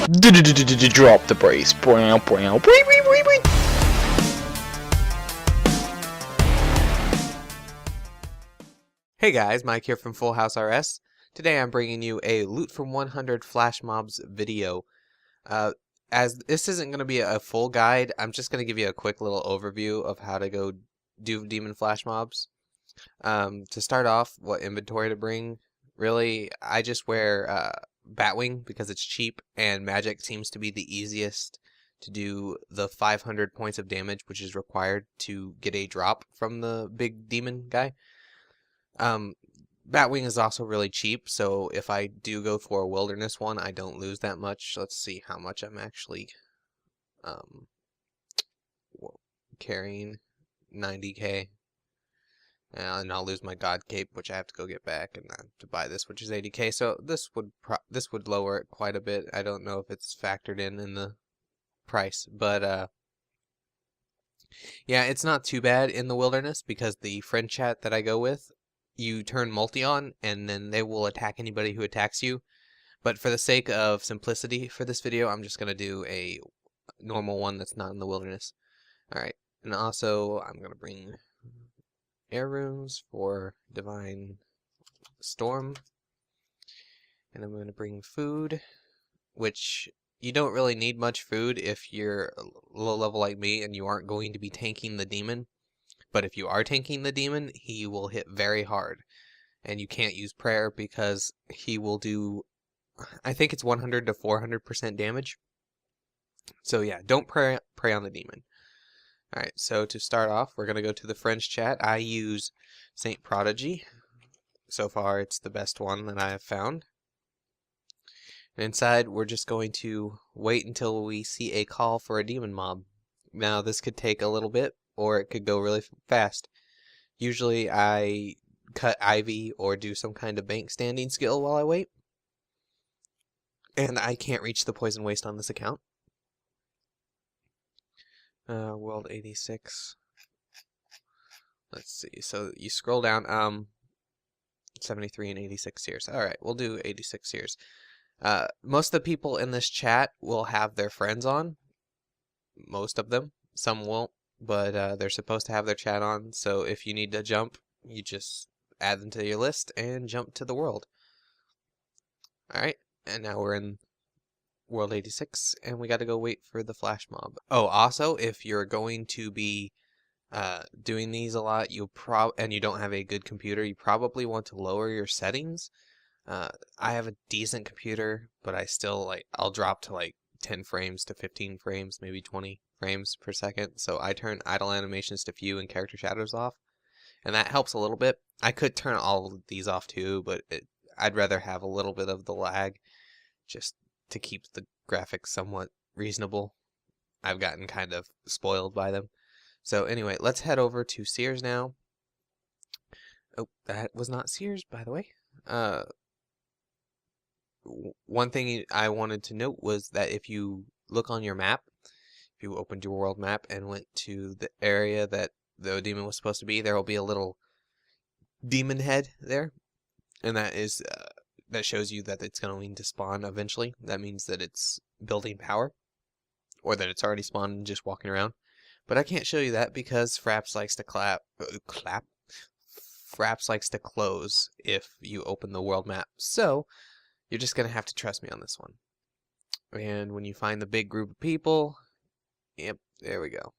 Drop the brace. Hey guys, Mike here from FullHouseRS. Today I'm bringing you a Loot from 100 Flash Mobs video. As this isn't going to be a full guide, I'm just going to give you a quick little overview of how to go do Demon Flash Mobs. To start off, what inventory to bring. Really, I just wear Batwing because it's cheap, and Magic seems to be the easiest to do the 500 points of damage, which is required to get a drop from the big demon guy. Batwing is also really cheap, so if I do go for a wilderness one, I don't lose that much. Let's see how much I'm actually carrying. 90k. And I'll lose my God Cape, which I have to go get back, and I have to buy this, which is 80k. So this would lower it quite a bit. I don't know if it's factored in the price, but yeah, it's not too bad in the wilderness because the friend chat that I go with, you turn multi on, and then they will attack anybody who attacks you. But for the sake of simplicity for this video, I'm just gonna do a normal one that's not in the wilderness. Alright, and also I'm gonna bring air runes for Divine Storm, and I'm gonna bring food, which you don't really need much food if you're low level like me and you aren't going to be tanking the demon. But if you are tanking the demon, he will hit very hard. And you can't use prayer because he will do, I think it's 100 to 400% damage. So yeah, don't pray on the demon. Alright, so to start off, we're going to go to the French chat. I use Saint Prodigy. So far, it's the best one that I have found. And inside, we're just going to wait until we see a call for a demon mob. Now, this could take a little bit, or it could go really fast. Usually I cut Ivy or do some kind of bank standing skill while I wait. And I can't reach the poison waste on this account. World 86. Let's see. So you scroll down, 73 and 86 years. Alright, we'll do 86 years. Most of the people in this chat will have their friends on. Most of them. Some won't. But they're supposed to have their chat on, so if you need to jump, you just add them to your list and jump to the world. Alright, and now we're in World 86, and we gotta go wait for the flash mob. Oh, also, if you're going to be doing these a lot, and you don't have a good computer, you probably want to lower your settings. I have a decent computer, but I'll drop to like 10 frames to 15 frames, maybe 20 frames per second. So I turn idle animations to few and character shadows off, and that helps a little bit. I could turn all of these off too, but I'd rather have a little bit of the lag just to keep the graphics somewhat reasonable. I've gotten kind of spoiled by them. So anyway, let's head over to Sears now. Oh, that was not Sears, by the way. One thing I wanted to note was that if you look on your map, if you opened your world map and went to the area that the demon was supposed to be, there will be a little demon head there, and that is that shows you that it's going to spawn eventually. That means that it's building power, or that it's already spawned and just walking around. But I can't show you that because Fraps likes to Fraps likes to close if you open the world map. So you're just gonna have to trust me on this one. And when you find the big group of people, yep, there we go.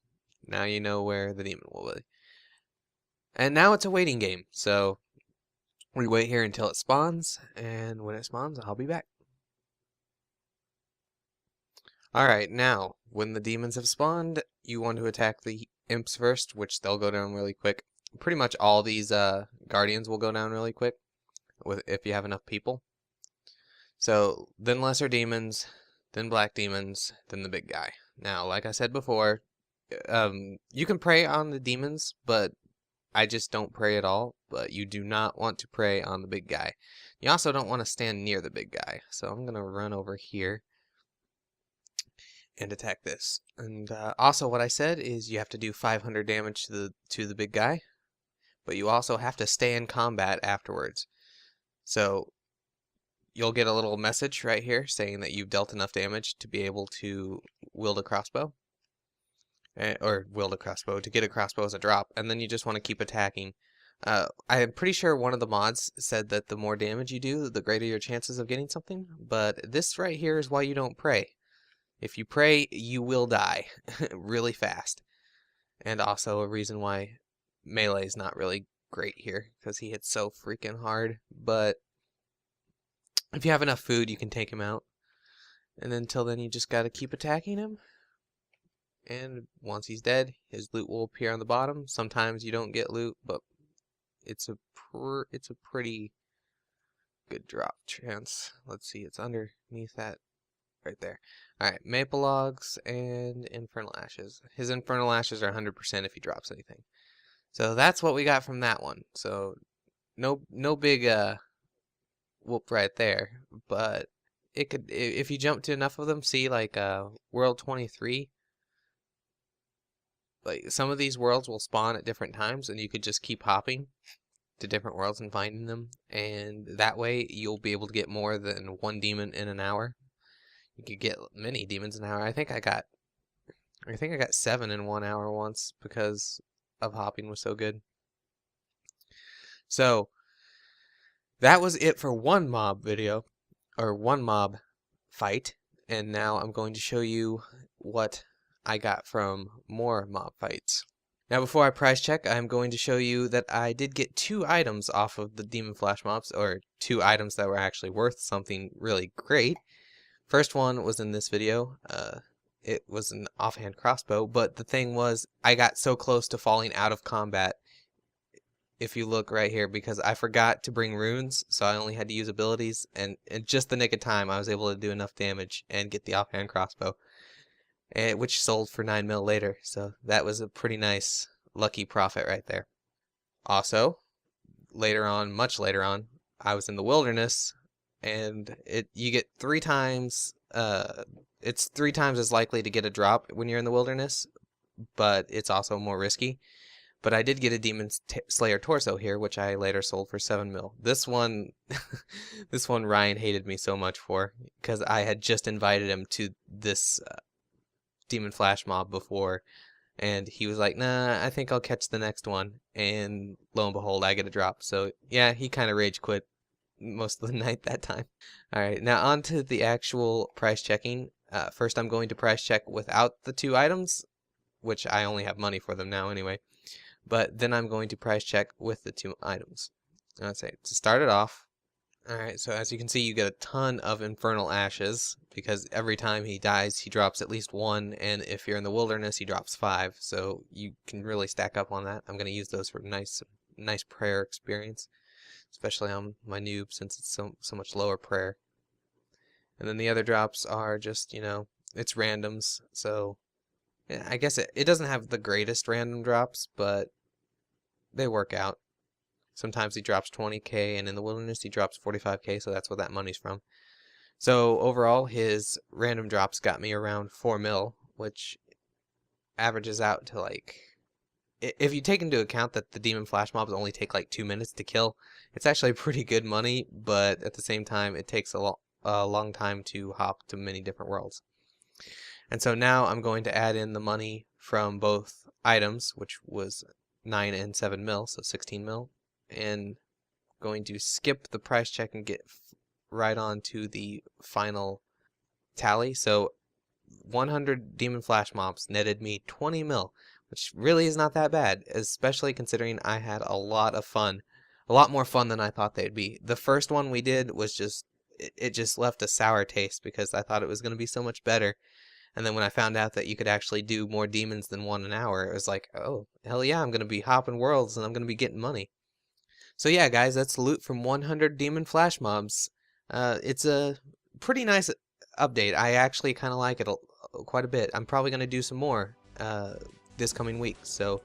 Now you know where the demon will be. And now it's a waiting game, so we wait here until it spawns, and when it spawns, I'll be back. Alright, now, when the demons have spawned, you want to attack the imps first, which they'll go down really quick. Pretty much all these guardians will go down really quick, if you have enough people. So, then lesser demons, then black demons, then the big guy. Now, like I said before, you can prey on the demons, but I just don't prey at all. But you do not want to prey on the big guy. You also don't want to stand near the big guy. So I'm going to run over here and attack this. And also what I said is you have to do 500 damage to the big guy. But you also have to stay in combat afterwards. So you'll get a little message right here saying that you've dealt enough damage to be able to wield a crossbow. Or wield a crossbow, to get a crossbow as a drop, and then you just want to keep attacking. I'm pretty sure one of the mods said that the more damage you do, the greater your chances of getting something, but this right here is why you don't pray. If you pray, you will die really fast. And also a reason why melee is not really great here, because he hits so freaking hard. But if you have enough food, you can take him out. And until then, you just gotta keep attacking him. And once he's dead, his loot will appear on the bottom. Sometimes you don't get loot, but it's a pretty good drop chance. Let's see, it's underneath that right there. Alright, maple logs and infernal ashes. His infernal ashes are 100% if he drops anything. So that's what we got from that one. So no big whoop right there, but it could, if you jump to enough of them, see like world 23, like some of these worlds will spawn at different times, and you could just keep hopping to different worlds and finding them, and that way you'll be able to get more than one demon in an hour. You could get many demons an hour. I think I got 7 in 1 hour once because of hopping was so good. So that was it for one mob video, or one mob fight, and now I'm going to show you what I got from more mob fights. Now before I price check, I'm going to show you that I did get 2 items off of the demon flash mobs, or 2 items that were actually worth something really great. First one was in this video. It was an offhand crossbow, but the thing was, I got so close to falling out of combat, if you look right here, because I forgot to bring runes, so I only had to use abilities, and in just the nick of time I was able to do enough damage and get the offhand crossbow, which sold for 9 mil later, so that was a pretty nice lucky profit right there. Also, later on, much later on, I was in the wilderness, and you get 3 times, it's 3 times as likely to get a drop when you're in the wilderness, but it's also more risky. But I did get a Demon Slayer torso here, which I later sold for 7 mil. This one, this one Ryan hated me so much for, because I had just invited him to this Demon Flash mob before, and he was like, nah, I think I'll catch the next one, and lo and behold, I get a drop. So yeah, he kind of rage quit most of the night that time. Alright, now on to the actual price checking. First I'm going to price check without the 2 items, which I only have money for them now anyway. But then I'm going to price check with the 2 items. Let's say to start it off. Alright, so as you can see, you get a ton of infernal ashes, because every time he dies he drops at least 1, and if you're in the wilderness he drops 5, so you can really stack up on that. I'm going to use those for nice prayer experience, especially on my noob, since it's so much lower prayer. And then the other drops are just, you know, it's randoms, so yeah, I guess it doesn't have the greatest random drops, but they work out. Sometimes he drops 20k, and in the wilderness he drops 45k, so that's what that money's from. So overall, his random drops got me around 4 mil, which averages out to like, if you take into account that the demon flash mobs only take like 2 minutes to kill, it's actually pretty good money, but at the same time it takes a long time to hop to many different worlds. And so now I'm going to add in the money from both items, which was 9 and 7 mil, so 16 mil, and going to skip the price check and get right on to the final tally. So 100 demon flash mobs netted me 20 mil, which really is not that bad, especially considering I had a lot of fun, a lot more fun than I thought they'd be. The first one we did was just, it just left a sour taste, because I thought it was going to be so much better. And then when I found out that you could actually do more demons than 1 an hour, it was like, oh, hell yeah, I'm going to be hopping worlds and I'm going to be getting money. So yeah, guys, that's loot from 100 demon flash mobs. It's a pretty nice update. I actually kind of like it quite a bit. I'm probably going to do some more this coming week, so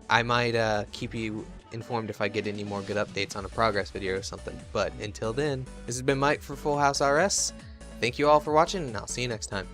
I might keep you informed if I get any more good updates on a progress video or something. But until then, this has been Mike for FullHouseRS. Thank you all for watching, and I'll see you next time.